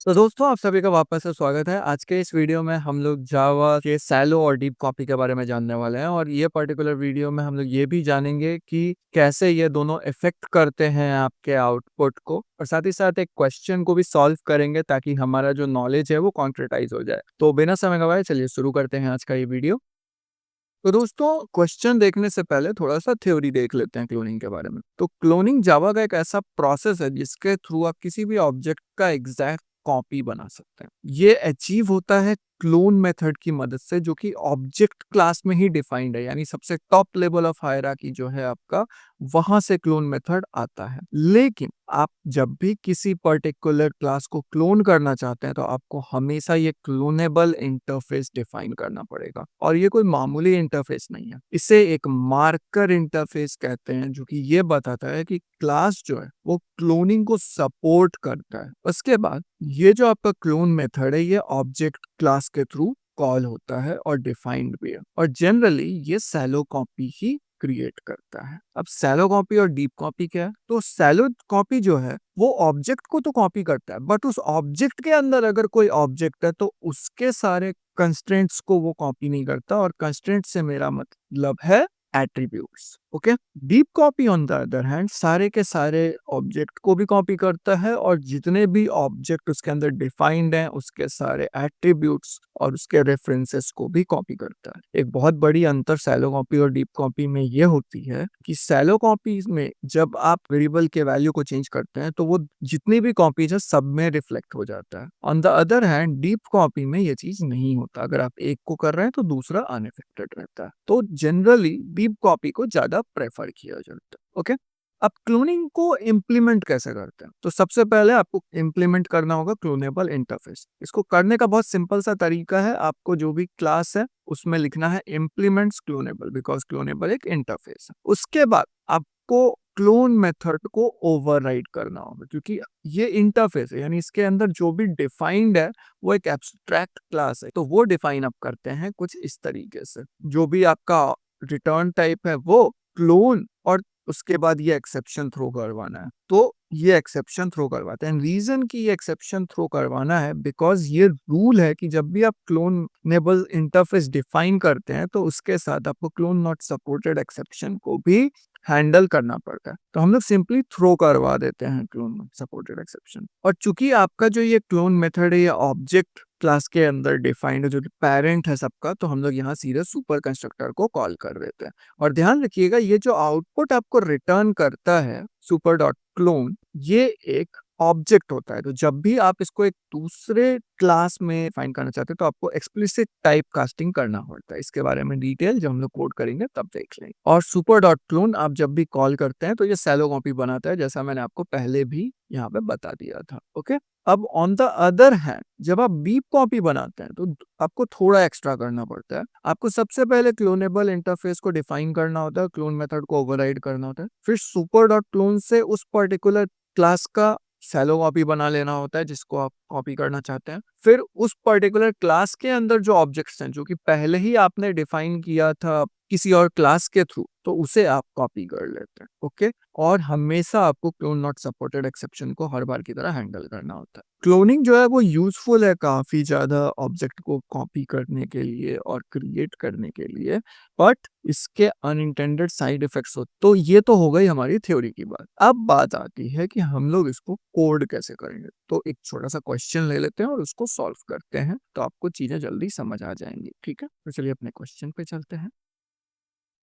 तो दोस्तों आप सभी का वापस से स्वागत है। आज के इस वीडियो में हम लोग जावा के शैलो और डीप कॉपी के बारे में जानने वाले हैं और ये पर्टिकुलर वीडियो में हम लोग ये भी जानेंगे कि कैसे ये दोनों इफेक्ट करते हैं आपके आउटपुट को, और साथ ही साथ एक क्वेश्चन को भी सॉल्व करेंगे ताकि हमारा जो नॉलेज है वो कॉन्क्रेटाइज हो जाए। तो बिना समय गवाए चलिए शुरू करते हैं आज का ये वीडियो। तो दोस्तों क्वेश्चन देखने से पहले थोड़ा सा थ्योरी देख लेते हैं क्लोनिंग के बारे में। तो क्लोनिंग जावा का एक ऐसा प्रोसेस है जिसके थ्रू आप किसी भी ऑब्जेक्ट का एग्जैक्ट कॉपी बना सकते हैं। ये अचीव होता है क्लोन मेथड की मदद से, जो कि ऑब्जेक्ट क्लास में ही डिफाइंड है, यानी सबसे टॉप लेवल ऑफ हायरार्की जो है आपका, वहां से क्लोन मेथड आता है। लेकिन आप जब भी किसी पर्टिकुलर क्लास को क्लोन करना चाहते हैं तो आपको हमेशा ये क्लोनेबल इंटरफेस डिफाइन करना पड़ेगा, और ये कोई मामूली इंटरफेस नहीं है। इसे एक मार्कर इंटरफेस कहते हैं, जो कि ये बताता है कि क्लास जो है वो क्लोनिंग को सपोर्ट करता है। उसके बाद ये जो आपका क्लोन मेथड है ये ऑब्जेक्ट क्लास के थ्रू कॉल होता है और डिफाइंड भी है, और जनरली ये सैलो कॉपी ही क्रिएट करता है। अब सैलो कॉपी और डीप कॉपी क्या है? तो सैलो कॉपी जो है वो ऑब्जेक्ट को तो कॉपी करता है, बट उस ऑब्जेक्ट के अंदर अगर कोई ऑब्जेक्ट है तो उसके सारे कंस्ट्रेंट्स को वो कॉपी नहीं करता, और कंस्ट्रेंट से मेरा मतलब है attributes. Okay. Deep copy on the other hand सारे के सारे ऑब्जेक्ट को भी कॉपी करता है, और जितने भी ऑब्जेक्ट उसके अंदर डिफाइंड हैं उसके सारे एट्रीब्यूट्स और उसके रेफरेंसेस को भी कॉपी करता है। एक बहुत बड़ी अंतर सैलो कॉपी और डीप कॉपी में ये होती है कि सैलो कॉपी में जब आप वेरिएबल के वैल्यू को चेंज करते हैं तो वो जितनी भी कॉपीज है सब में रिफ्लेक्ट हो जाता है। On the other hand deep copy में ये चीज नहीं होता। अगर आप एक को कर रहे हैं तो दूसरा अनइफेक्टेड रहता है। तो जनरली डीप कॉपी को ज्यादा प्रेफर किया जाता है। ओके। अब क्लोनिंग को इम्प्लीमेंट कैसे करते हैं? तो सबसे पहले आपको इम्प्लीमेंट करना होगा क्लोनेबल इंटरफेस। इसको करने का बहुत सिंपल सा तरीका है। आपको जो भी क्लास है उसमें लिखना है इम्प्लीमेंट्स क्लोनेबल, बिकॉज क्लोनेबल एक इंटरफेस है। उसके बाद आपको क्लोन मेथड को ओवरराइड करना होगा, क्योंकि ये इंटरफेस है, यानी इसके अंदर जो भी डिफाइंड है वो एक एब्स्ट्रैक्ट क्लास है। तो वो डिफाइन आप करते हैं कुछ इस तरीके से। जो भी आपका रिटर्न टाइप है वो क्लोन, और उसके बाद ये एक्सेप्शन थ्रो करवाना है। तो ये एक्सेप्शन थ्रो करवाते हैं। रीजन कि ये एक्सेप्शन थ्रो करवाना है बिकॉज ये रूल है कि जब भी आप क्लोनेबल इंटरफेस डिफाइन करते हैं तो उसके साथ आपको क्लोन नॉट सपोर्टेड एक्सेप्शन को भी हैंडल करना पड़ता है। तो हम लोग सिंपली थ्रो करवा देते हैं क्लोन सपोर्टेड एक्सेप्शन। और चूंकि आपका जो ये क्लोन मेथड है ये ऑब्जेक्ट क्लास के अंदर डिफाइंड है, जो पेरेंट है सबका, तो हम लोग यहाँ सीधे सुपर कंस्ट्रक्टर को कॉल कर देते हैं। और ध्यान रखिएगा ये जो आउटपुट आपको रिटर्न करता है सुपर डॉट क्लोन, ये एक ऑब्जेक्ट होता है। तो जब भी आप इसको एक दूसरे क्लास में फाइंड करना चाहते हैं तो आपको एक्सप्लिसिट टाइप कास्टिंग करना पड़ता है। इसके बारे में डिटेल जब हम लोग कोड करेंगे तब देख लेंगे। और सुपर डॉट क्लोन आप जब भी कॉल करते हैं तो ये सैलो कॉपी बनाता है, जैसा मैंने आपको पहले भी यहाँ पे बता दिया था। ओके। अब ऑन द अदर हैंड जब आप डीप कॉपी बनाते हैं तो आपको थोड़ा एक्स्ट्रा करना पड़ता है। आपको सबसे पहले क्लोनेबल इंटरफेस को डिफाइन करना होता है, क्लोन मेथड को ओवरराइड करना होता है, फिर सुपर डॉट क्लोन से उस पर्टिकुलर क्लास का सैलो कॉपी बना लेना होता है जिसको आप कॉपी करना चाहते हैं। फिर उस पर्टिकुलर क्लास के अंदर जो ऑब्जेक्ट्स हैं जो कि पहले ही आपने डिफाइन किया था किसी और क्लास के थ्रू, तो उसे आप कॉपी कर लेते हैं। ओके। और हमेशा आपको क्लोन नॉट सपोर्टेड एक्सेप्शन को हर बार की तरह हैंडल करना होता है। क्लोनिंग जो है वो यूजफुल है काफी ज्यादा ऑब्जेक्ट को कॉपी करने के लिए और क्रिएट करने के लिए, बट इसके अनइंटेंडेड साइड इफेक्ट्स होते। तो ये तो हो गई हमारी थ्योरी की बात। अब बात आती है कि हम लोग इसको कोड कैसे करेंगे। तो एक छोटा सा क्वेश्चन ले लेते हैं और उसको सॉल्व करते हैं, तो आपको चीजें जल्दी समझ आ जाएंगी। ठीक है, तो चलिए अपने क्वेश्चन पे चलते हैं।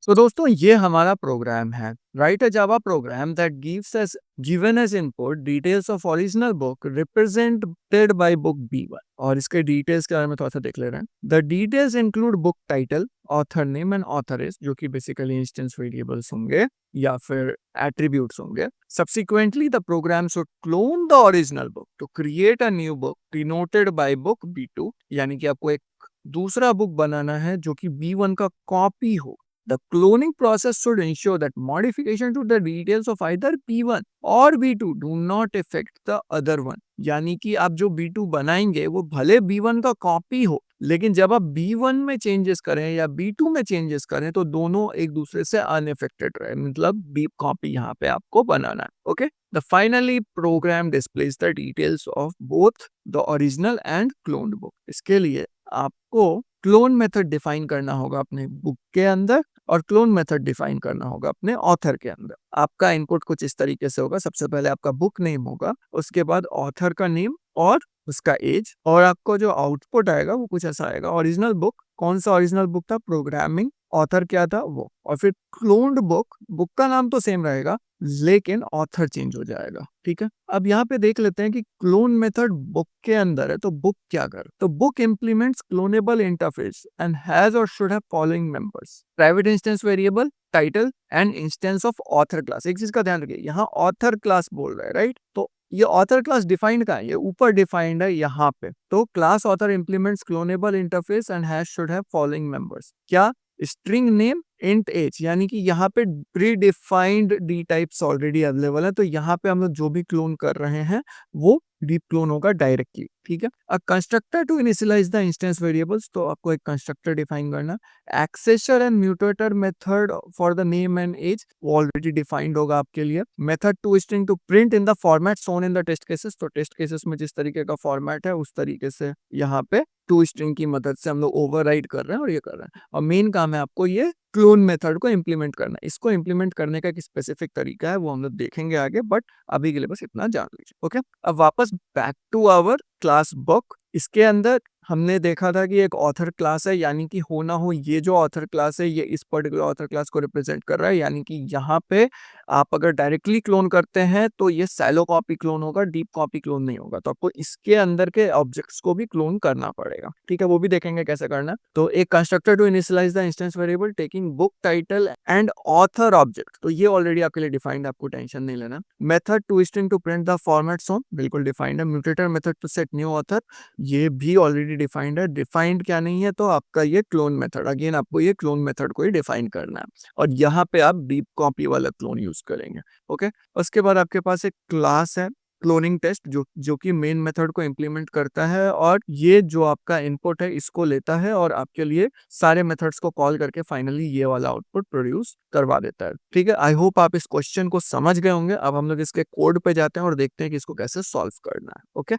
तो दोस्तों ये हमारा प्रोग्राम है। Write a Java program that gives us given as input details of original book represented by book B1। और इसके डिटेल्स के बारे में थोड़ा सा देख ले रहे हैं। The details include book title, author name and author is, जो कि बेसिकली इंस्टेंस वेरिएबल्स होंगे या फिर एट्रीब्यूट्स होंगे। Subsequently, the program should clone the original book to create a new book denoted by book B2, यानी कि आपको एक दूसरा बुक बनाना है जो कि B1 का कॉपी हो। The cloning process should ensure that modification to the details of either B1 और B2 do not affect the other one। यानी कि आप जो B2 बनाएंगे वो भले B1 का कॉपी हो लेकिन जब आप B1 में चेंजेस करें या B2 में चेंजेस करें तो दोनों एक दूसरे से अनअफेक्टेड रहे, मतलब डीप कॉपी यहाँ पे आपको बनाना है। Okay, the finally program displays the details of both the original and cloned book. इसके लिए आपको क्लोन मेथड डिफाइन करना होगा अपने बुक के अंदर और क्लोन मेथड डिफाइन करना होगा अपने ऑथर के अंदर। आपका इनपुट कुछ इस तरीके से होगा, सबसे पहले आपका बुक नेम होगा, उसके बाद ऑथर का नेम और उसका एज, और आपको जो आउटपुट आएगा वो कुछ ऐसा आएगा। ओरिजिनल बुक, कौन सा ओरिजिनल बुक था, प्रोग्रामिंग, ऑथर क्या था वो, और फिर क्लोन्ड बुक, बुक का नाम तो सेम रहेगा लेकिन ऑथर चेंज हो जाएगा। ठीक है, अब यहाँ पे देख लेते हैं कि क्लोन मेथड बुक के अंदर है तो बुक क्या कर, तो book implements cloneable interface and has और should have following members, private instance variable, title and instance of author class. एक चीज का ध्यान रखिए, यहाँ ऑथर क्लास बोल रहा है, राइट, तो ये ऑथर क्लास डिफाइंड का है, ये ऊपर डिफाइंड है यहाँ पे। तो class author implements cloneable interface and hash should have following members, क्या, स्ट्रिंग नेम, इंट एज, यानी कि यहाँ पे pre defined D types already available है, तो यहाँ पे हम लोग जो भी क्लोन कर रहे हैं वो डीप क्लोन होगा डायरेक्टली। ठीक है, a constructor to initialize the instance variables, तो आपको एक कंस्ट्रक्टर डिफाइन करना। Accessor and mutator method for the name and age, वो ऑलरेडी डिफाइंड होगा आपके लिए। Method to string to print in the format shown in the test cases, तो test cases में जिस तरीके का फॉर्मेट है उस तरीके से यहाँ पे टू स्ट्रिंग की मदद से हम लोग ओवरराइड कर रहे हैं और ये कर रहे हैं। और मेन काम है आपको ये क्लोन मेथड को इंप्लीमेंट करना। इसको इंप्लीमेंट करने का एक स्पेसिफिक तरीका है वो हम लोग देखेंगे आगे, बट अभी के लिए बस इतना जान लीजिए। ओके, अब वापस back to our class book. इसके अंदर हमने देखा था कि एक ऑथर क्लास है, यानी कि हो ना हो ये जो ऑथर क्लास है ये इस पर्टिकुलर ऑथर क्लास को रिप्रेजेंट कर रहा है, यानी कि यहाँ पे आप अगर डायरेक्टली क्लोन करते हैं तो ये सैलो कॉपी क्लोन होगा, डीप कॉपी क्लोन नहीं होगा। तो आपको इसके अंदर के ऑब्जेक्ट्स को भी क्लोन करना पड़ेगा। ठीक है, वो भी देखेंगे कैसे करना। तो एक constructor to initialize the instance variable taking book title and author object, तो ये ऑलरेडी आपके लिए डिफाइंड, आपको टेंशन नहीं लेना। Method to string to print the format shown, बिल्कुल डिफाइंड है। Mutator method to set new author, ये भी ऑलरेडी डिफाइंड है। डिफाइंड क्या नहीं है, तो आपका ये क्लोन मेथड, अगेन आपको ये क्लोन मेथड को ही डिफाइन करना है और यहाँ पे आप डीप कॉपी वाला क्लोन यूज करेंगे। ओके, उसके बाद आपके पास एक क्लास है क्लोनिंग टेस्ट, जो कि मेन मेथड को इंप्लीमेंट करता है और ये जो आपका इनपुट है इसको लेता है और आपके लिए सारे मेथड्स को कॉल करके फाइनली ये वाला आउटपुट प्रोड्यूस करवा देता है। ठीक है, आई होप आप इस क्वेश्चन को समझ गए होंगे। अब हम लोग इसके कोड पे जाते हैं और देखते हैं कि इसको कैसे सॉल्व करना है। ओके,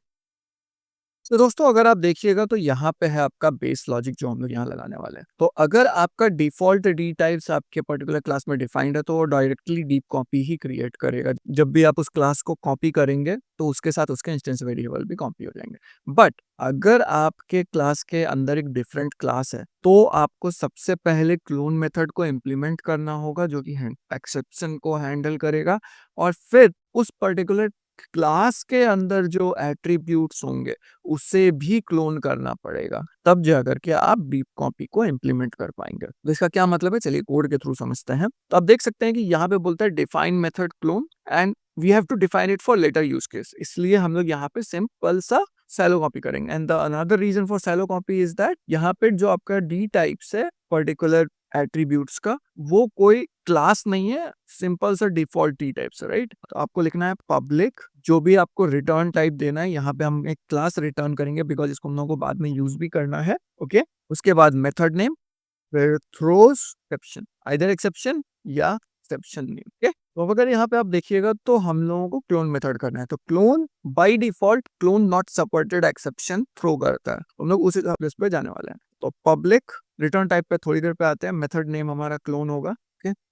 तो दोस्तों अगर आप देखिएगा तो यहाँ पे है आपका बेस लॉजिक जो हम लोग यहाँ लगाने वाले हैं। तो अगर आपका डिफॉल्ट डी टाइप्स आपके पर्टिकुलर क्लास में डिफाइंड है तो वो डायरेक्टली डीप कॉपी ही क्रिएट करेगा। जब भी आप उस क्लास को कॉपी करेंगे तो उसके साथ उसके इंस्टेंस वेरिएबल भी कॉपी हो जाएंगे। बट अगर आपके क्लास के अंदर एक डिफरेंट क्लास है तो आपको सबसे पहले क्लोन मेथड को इम्प्लीमेंट करना होगा जो कि एक्सेप्शन को हैंडल करेगा, और फिर उस पर्टिकुलर क्लास के अंदर जो एट्रीब्यूट्स होंगे उसे भी क्लोन करना पड़ेगा, तब जाकर के आप डीप कॉपी को इंप्लीमेंट कर पाएंगे। तो इसका क्या मतलब है, चलिए कोड के थ्रू समझते हैं। तो आप देख सकते हैं कि यहाँ पे बोलता है define method clone and we have to define it for later use case, इसलिए हम लोग यहाँ पे सिंपल सा सैलो कॉपी करेंगे। And the another reason for shallow copy is that यहाँ पे जो आपका डी टाइप्स है पर्टिकुलर एट्रीब्यूट्स का, वो कोई क्लास नहीं है, सिंपल सा डिफॉल्ट डी टाइप्स है, राइट। तो आपको लिखना है पब्लिक, जो भी आपको रिटर्न टाइप देना है, यहाँ पे हम एक क्लास रिटर्न करेंगे बिकॉज इसको हम लोगों को बाद में यूज भी करना है। ओके, उसके बाद मेथड नेम, फिर थ्रोस एक्सेप्शन, आइदर एक्सेप्शन या एक्सेप्शन नेम। ओके, तो अगर यहाँ पे आप देखिएगा तो हम लोगों को क्लोन मेथड करना है, तो clone by default clone not supported exception throw करता है, हम लोग उस हिसाब पे जाने वाले हैं। तो पब्लिक रिटर्न टाइप पे थोड़ी देर पे आते हैं, मेथड नेम हमारा क्लोन होगा।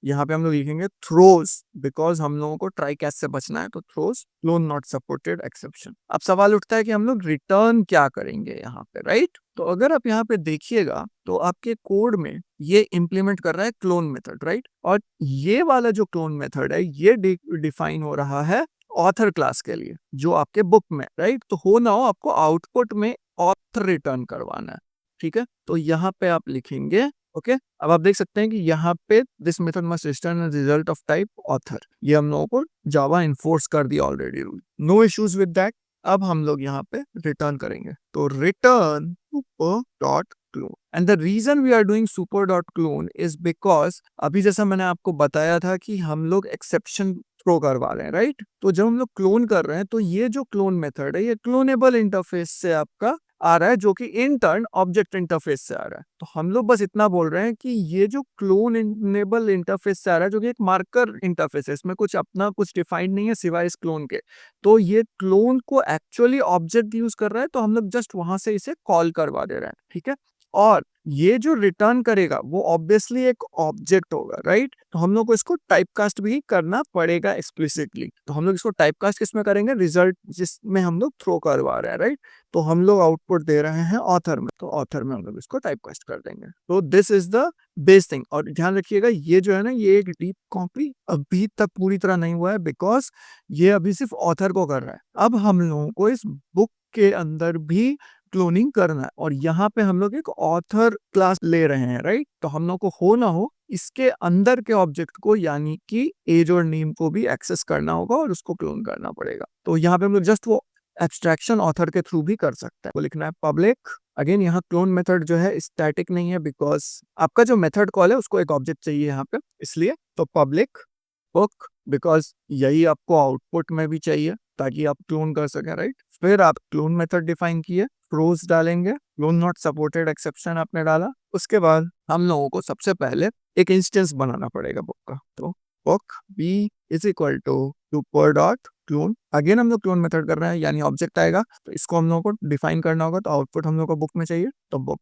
यहाँ पे हम लोग लिखेंगे थ्रोज बिकॉज हम लोगों को ट्राई कैच से बचना है, तो throws clone not supported exception. अब सवाल उठता है कि हम लोग रिटर्न क्या करेंगे यहाँ पे, राइट। तो अगर आप यहाँ पे देखिएगा तो आपके कोड में ये इंप्लीमेंट कर रहा है क्लोन मेथड, राइट, और ये वाला जो क्लोन मेथड है ये डिफाइन हो रहा है ऑथर क्लास के लिए जो आपके बुक में, राइट। तो हो ना हो आपको आउटपुट में ऑथर रिटर्न करवाना है। ठीक है, तो यहाँ पे आप लिखेंगे ओके। अब आप देख सकते हैं कि यहाँ पे this method must return result of type author, ये हम लोगों को जावा इन्फोर्स कर दिया already rule, no issues with that. अब हम लोग यहाँ पे रिटर्न करेंगे, तो return super dot clone, and the reason we are doing super dot clone is because अभी जैसा मैंने आपको बताया था कि हम लोग एक्सेप्शन थ्रो करवा रहे हैं, राइट। तो जब हम लोग क्लोन कर रहे हैं तो ये जो क्लोन मेथड है ये क्लोनेबल इंटरफेस से आपका आ रहा है जो कि इन टर्न ऑब्जेक्ट इंटरफेस से आ रहा है। तो हम लोग बस इतना बोल रहे हैं कि ये जो क्लोन इनेबल इंटरफेस से आ रहा है जो कि एक मार्कर इंटरफेस है, इसमें कुछ अपना कुछ डिफाइंड नहीं है सिवाय इस क्लोन के। तो ये क्लोन को एक्चुअली ऑब्जेक्ट यूज कर रहा है, तो हम लोग जस्ट वहां से इसे कॉल करवा दे रहे हैं, ठीक है। और ये जो रिटर्न करेगा वो ऑब्वियसली एक ऑब्जेक्ट होगा, राइट। तो हम लोग को इसको टाइपकास्ट भी करना पड़ेगा एक्सप्लिसिटली। तो हम लोग इसको टाइपकास्ट किसमें करेंगे, रिजल्ट जिसमें हम लोग थ्रो करवा रहे हैं, राइट। तो हम लोग आउटपुट दे रहे हैं ऑथर में, तो ऑथर में हम लोग इसको टाइपकास्ट कर देंगे। तो this is the base thing. और ध्यान रखिएगा ये जो है ना, ये एक डीप कॉपी अभी तक पूरी तरह नहीं हुआ है, बिकॉज ये अभी सिर्फ ऑथर को कर रहा है। अब हम लोगों को इस बुक के अंदर भी क्लोनिंग करना है, और यहाँ पे हम लोग एक ऑथर क्लास ले रहे हैं, राइट। तो हम लोग को हो ना हो इसके अंदर के ऑब्जेक्ट को यानी कि एज और नेम को भी एक्सेस करना होगा और उसको क्लोन करना पड़ेगा। तो यहाँ पे हम लोग जस्ट वो एब्स्ट्रैक्शन ऑथर के थ्रू भी कर सकते हैं। वो लिखना है पब्लिक। अगेन यहाँ क्लोन मेथड जो है स्टैटिक नहीं है, बिकॉज आपका जो मेथड कॉल है उसको एक ऑब्जेक्ट चाहिए यहाँ पे, इसलिए। तो पब्लिक बुक, बिकॉज यही आपको आउटपुट में भी चाहिए ताकि आप क्लोन कर सकें, राइट। फिर आप क्लोन मेथड डिफाइन किए, थ्रोज डालेंगे, क्लोन नॉट सपोर्टेड एक्सेप्शन आपने डाला। उसके बाद हम लोगों को सबसे पहले एक इंस्टेंस बनाना पड़ेगा बुक का। तो book B is equal to super dot clone. Again हम लोग क्लोन मेथड कर रहे हैं यानी ऑब्जेक्ट आएगा, तो इसको हम लोगों को डिफाइन करना होगा। तो आउटपुट हम लोग को बुक में चाहिए, तो book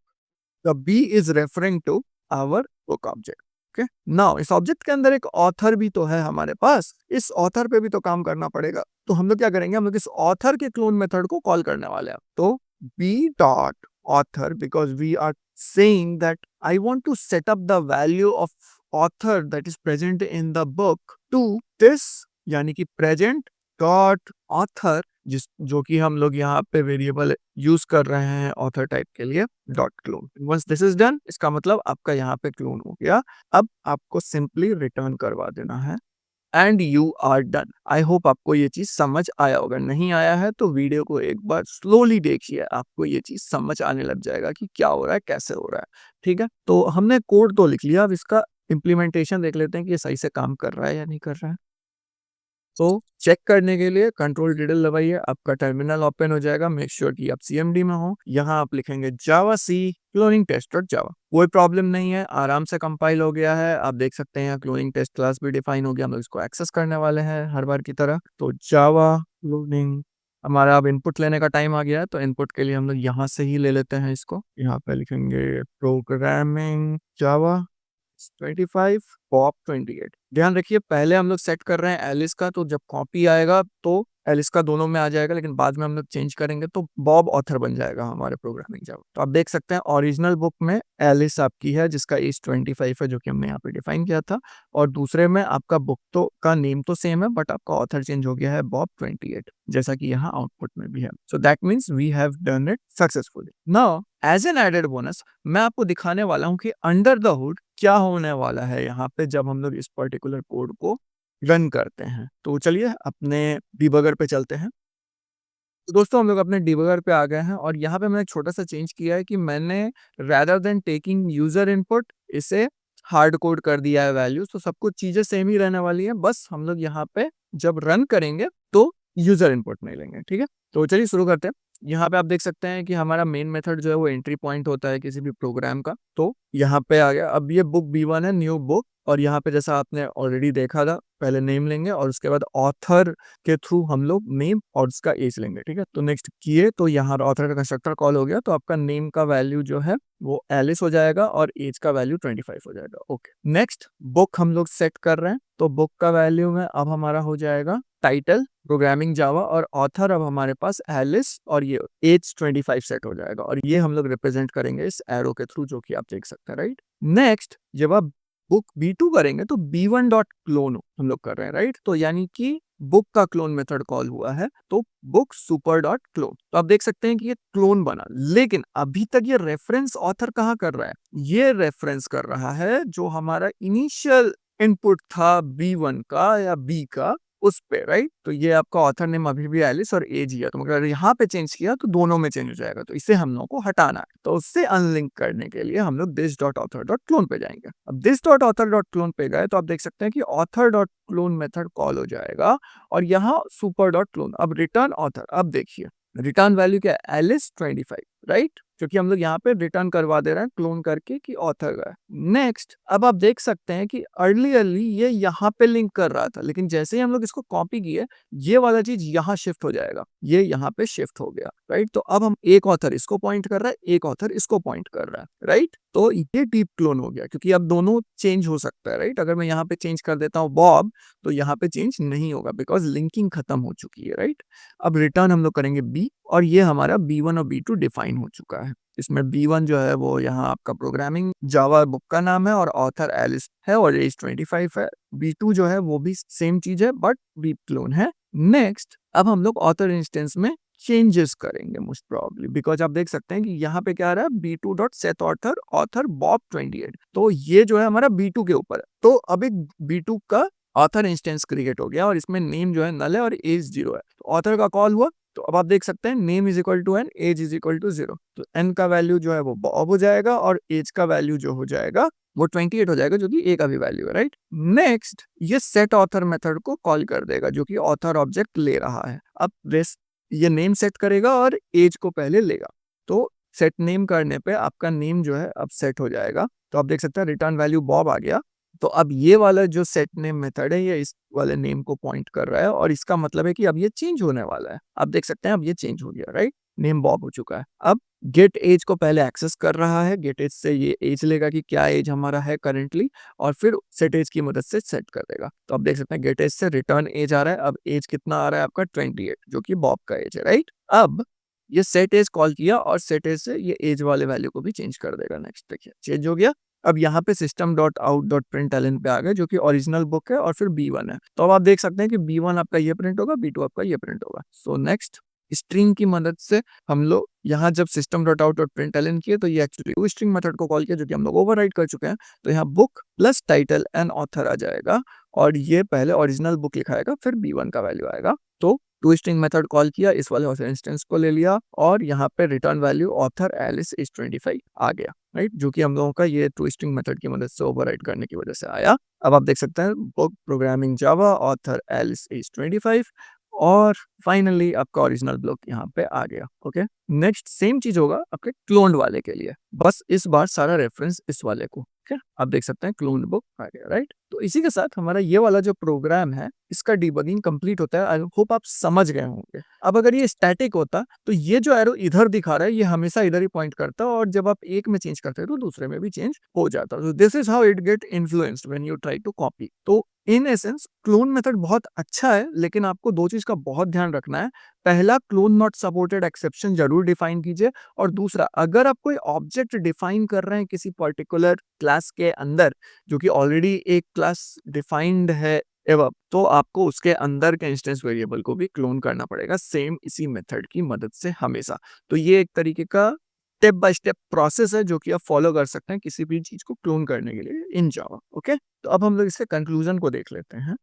the B is referring to our book object. Okay, now इस ऑब्जेक्ट के अंदर एक ऑथर भी तो है हमारे पास, इस ऑथर पे भी तो काम करना पड़ेगा। तो हम लोग क्या करेंगे, हम लोग इस ऑथर के क्लोन मेथड को कॉल करने वाले हैं। तो B dot author, because we are saying that I want to set up the value of author that is present in the book to this, यानी कि present dot author, जिस जो कि हम लोग यहाँ पे वेरिएबल यूज कर रहे हैं ऑथर टाइप के लिए, dot clone. Once this is done, इसका मतलब आपका यहाँ पे क्लोन हो गया। अब आपको सिंपली रिटर्न करवा देना है and you are done. I hope आपको ये चीज समझ आया होगा। नहीं आया है तो वीडियो को एक बार स्लोली देखिए, आपको ये चीज समझ आने लग जाएगा कि क्या हो रहा है, कैसे हो रहा है, ठीक है। तो हमने कोड तो लिख लिया, अब इसका इम्प्लीमेंटेशन देख लेते हैं कि ये सही से काम कर रहा है या नहीं कर रहा है। तो चेक करने के लिए कंट्रोल डिडल दबाइए, आपका टर्मिनल ओपन हो जाएगा। मेक श्योर कि आप सीएमडी में हो। यहाँ आप लिखेंगे जावा सी क्लोनिंग टेस्ट डॉट जावा। कोई प्रॉब्लम नहीं है, आराम से कंपाइल हो गया है। आप देख सकते हैं यहाँ क्लोनिंग टेस्ट क्लास भी डिफाइन हो गया। हम लोग इसको एक्सेस करने वाले हैं हर बार की तरह। तो जावा क्लोनिंग, हमारा अब इनपुट लेने का टाइम आ गया है, तो इनपुट के लिए हम लोग यहाँ से ही ले लेते हैं इसको। यहाँ पे लिखेंगे प्रोग्रामिंग जावा 25 पॉप 28। ध्यान रखिए पहले हम लोग सेट कर रहे हैं एलिस का, तो जब कॉपी आएगा तो एलिस का दोनों में आ जाएगा, लेकिन बाद में हम लोग चेंज करेंगे तो बॉब ऑथर बन जाएगा हमारे प्रोग्रामिंग जावा। तो आप देख सकते हैं ओरिजिनल बुक में एलिस आपकी है जिसका एज 25 है, जो कि हमने यहाँ पे डिफाइन किया था। और दूसरे में आपका बुक तो का नेम तो सेम है, बट आपका ऑथर चेंज हो गया है बॉब 28, जैसा कि यहाँ आउटपुट में भी है। So that means we have done it successfully. Now as an added bonus मैं आपको दिखाने वाला हूँ कि अंडर द हुड क्या होने वाला है यहाँ पे जब हम लोग इस पर्टिकुलर कोड को रन करते हैं। तो चलिए अपने डिबगर पे चलते हैं। तो दोस्तों हम लोग अपने डिबगर पे आ गए हैं, और यहाँ पे मैंने एक छोटा सा चेंज किया है कि मैंने rather than taking user input इसे हार्ड कोड कर दिया है वैल्यूज। तो सब कुछ चीजें सेम ही रहने वाली है, बस हम लोग यहाँ पे जब रन करेंगे तो यूजर इनपुट नहीं लेंगे, ठीक है। तो चलिए शुरू करते हैं। यहाँ पे आप देख सकते हैं कि हमारा मेन मेथड जो है वो एंट्री पॉइंट होता है किसी भी प्रोग्राम का। तो यहाँ पे आ गया, अब ये बुक B1 है, न्यू बुक। और यहाँ पे जैसा आपने ऑलरेडी देखा था, पहले नेम लेंगे और उसके बाद ऑथर के थ्रू हम लोग नेम और उसका एज लेंगे, ठीक है। तो नेक्स्ट किए तो यहाँ ऑथर का कंस्ट्रक्टर कॉल हो गया, तो आपका नेम का वैल्यू जो है वो एलिस हो जाएगा और एज का वैल्यू 25 हो जाएगा। ओके, नेक्स्ट बुक हम लोग सेट कर रहे हैं, तो बुक का वैल्यू में अब हमारा हो जाएगा टाइटल प्रोग्रामिंग जावा, और ऑथर अब हमारे पास एलिस, और ये एज 25 सेट हो जाएगा। और ये हम लोग रिप्रेजेंट करेंगे इस एरो के थ्रू, जो कि आप देख सकते हैं, राइट। नेक्स्ट जब आप बुक B2 करेंगे तो B1 डॉट क्लोन हम लोग कर रहे हैं, राइट। तो यानी कि बुक का क्लोन मेथड कॉल हुआ है, तो बुक सुपर डॉट क्लोन। तो आप देख सकते हैं कि ये क्लोन बना, लेकिन अभी तक ये रेफरेंस ऑथर कहाँ कर रहा है, ये रेफरेंस कर रहा है जो हमारा इनिशियल इनपुट था B1 का या B का, उस पे, राइट। तो ये आपका ऑथर नेम अभी भी एलिस और एज ही है, तो अगर यहाँ पे चेंज किया तो दोनों में चेंज हो जाएगा। तो इसे हम लोग को हटाना है, तो उससे अनलिंक करने के लिए हम लोग this dot author dot clone पे जाएंगे। अब this dot author dot clone पे गए तो आप देख सकते हैं कि author dot clone method call हो जाएगा, और यहाँ सुपर डॉट क्लोन। अब रिटर्न ऑथर, अब देखिए रिटर्न वैल्यू क्या है, एलिस 25, राइट, क्योंकि हम लोग यहाँ पे रिटर्न करवा दे रहे हैं क्लोन करके कि ऑथर का है। नेक्स्ट, अब आप देख सकते हैं कि अर्लियरली ये यहाँ पे लिंक कर रहा था, लेकिन जैसे ही हम लोग इसको कॉपी किए, ये वाला चीज यहाँ शिफ्ट हो जाएगा, ये यहाँ पे शिफ्ट हो गया, राइट। तो अब हम एक ऑथर इसको पॉइंट कर रहा है, एक ऑथर इसको पॉइंट कर रहा है, राइट। तो ये डीप क्लोन हो गया, क्योंकि अब दोनों चेंज हो सकता है, राइट। अगर मैं यहाँ पे चेंज कर देता हूँ बॉब, तो यहाँ पे चेंज नहीं होगा, बिकॉज लिंकिंग खत्म हो चुकी है, राइट। अब रिटर्न हम लोग करेंगे बी, और ये हमारा B1 और B2 डिफाइन हो चुका है। इसमें B1 जो है वो यहाँ आपका प्रोग्रामिंग जावा बुक का नाम है और ऑथर एलिस है और एज 25 है। B2 जो है वो भी सेम चीज है बट डीप क्लोन है। नेक्स्ट, अब हम लोग ऑथर इंस्टेंस में चेंजेस करेंगे मोस्ट प्रोबेबली, बिकॉज आप देख सकते हैं कि यहाँ पे क्या आ रहा है, B2 dot set author author Bob 28, तो ये जो है हमारा B2 के ऊपर है। तो अब एक B2 का ऑथर इंस्टेंस क्रिएट हो गया और इसमें नेम जो है नल है और एज 0 है। तो ऑथर का कॉल हुआ, तो अब आप देख सकते हैं name is equal to N, age is equal to 0, तो एन का वैल्यू जो है वो बॉब हो जाएगा और एज का वैल्यू जो हो जाएगा वो 28 हो जाएगा, जो कि ए का भी वैल्यू है, राइट। नेक्स्ट, ये सेट ऑथर मेथड को कॉल कर देगा, जो कि ऑथर ऑब्जेक्ट ले रहा है। अब ये नेम सेट करेगा और एज को पहले लेगा, तो सेट नेम करने पे आपका नेम जो है अब सेट हो जाएगा। तो आप देख सकते हैं रिटर्न वैल्यू बॉब आ गया। तो अब ये वाला जो सेट नेम मेथड है, ये इस वाले नेम को पॉइंट कर रहा है और इसका मतलब है कि अब ये चेंज होने वाला है। आप देख सकते हैं अब ये चेंज हो गया, राइट, नेम बॉब हो चुका है। अब गेट एज को पहले एक्सेस कर रहा है, गेट एज से ये एज लेगा कि क्या एज हमारा है करेंटली, और फिर सेट एज की मदद से सेट कर देगा। तो आप देख सकते हैं गेट एज से रिटर्न एज आ रहा है। अब एज कितना आ रहा है आपका, 28, जो कि बॉब का एज है, राइट। अब ये सेट एज कॉल किया और सेट एज से ये एज वाले वैल्यू को भी चेंज कर देगा। नेक्स्ट देखिए चेंज हो गया। अब यहाँ पे system dot out dot println पे आ गए, जो कि ओरिजिनल बुक है और फिर B1 है। तो अब आप देख सकते हैं कि B1 आपका ये प्रिंट होगा, B2 आपका ये प्रिंट होगा। सो नेक्स्ट, स्ट्रिंग की मदद से हम लोग यहाँ जब system dot out dot println किए, तो ये एक्चुअली टू स्ट्रिंग मेथड को कॉल किया, जो कि हम लोग ओवरराइड कर चुके हैं। तो यहाँ book plus title and author आ जाएगा और ये पहले ओरिजिनल बुक लिखाएगा, फिर B1 का वैल्यू आएगा। तो टू स्ट्रिंग मेथड कॉल किया, इस वाले ऑथर इंस्टेंस को ले लिया और यहाँ पे return value author Alice is 25 आ गया, राइट, जो कि हम लोगों का ये टू स्ट्रिंग मेथड की मदद से ओवरराइड करने की वजह से आया। अब आप देख सकते हैं book programming Java author Alice is 25 और फाइनली आपका ओरिजिनल ब्लॉक यहाँ पे आ गया। ओके, नेक्स्ट सेम चीज होगा आपके क्लोन्ड वाले के लिए, बस इस बार सारा रेफरेंस इस वाले को। ठीक है, आप देख सकते हैं क्लोन बुक आ गया, राइट। तो इसी के साथ हमारा ये वाला जो प्रोग्राम है इसका डिबगिंग कंप्लीट होता है। आई होप आप समझ गए होंगे। अब अगर ये स्टैटिक होता तो ये जो एरो इधर दिखा रहा है ये हमेशा इधर ही पॉइंट करता, और जब आप एक में चेंज करते हैं तो दूसरे में भी चेंज हो जाता। तो this is how it get influenced when you try to copy. तो इन एसेंस क्लोन मेथड बहुत अच्छा है, लेकिन आपको दो चीज का बहुत ध्यान रखना है। पहला, क्लोन नॉट सपोर्टेड एक्सेप्शन जरूर डिफाइन कीजिए, और दूसरा, अगर आप कोई ऑब्जेक्ट डिफाइन कर रहे हैं किसी पर्टिकुलर क्लास के अंदर जो कि ऑलरेडी एक क्लास डिफाइंड है एवं, तो आपको उसके अंदर के इंस्टेंस वेरिएबल को भी क्लोन करना पड़ेगा सेम इसी मेथड की मदद से हमेशा। तो ये एक तरीके का स्टेप बाय स्टेप प्रोसेस है जो कि आप फॉलो कर सकते हैं किसी भी चीज को क्लोन करने के लिए इन जावा। ओके, तो अब हम लोग इसके कंक्लूजन को देख लेते हैं।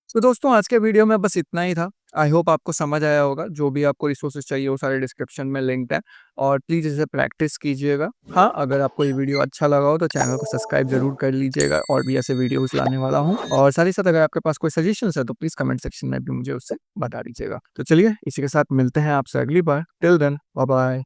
तो दोस्तों आज के वीडियो में बस इतना ही था। आई होप आपको समझ आया होगा। जो भी आपको रिसोर्सेज चाहिए वो सारे डिस्क्रिप्शन में लिंक्ड है, और प्लीज़ इसे प्रैक्टिस कीजिएगा। हाँ, अगर आपको ये वीडियो अच्छा लगा हो तो चैनल को सब्सक्राइब जरूर कर लीजिएगा, और भी ऐसे वीडियोस लाने वाला हूँ। और साथ ही साथ अगर आपके पास कोई सजेशंस है तो प्लीज़ कमेंट सेक्शन में भी मुझे उससे बता दीजिएगा। तो चलिए इसी के साथ मिलते हैं आपसे अगली बार। Till then, bye bye.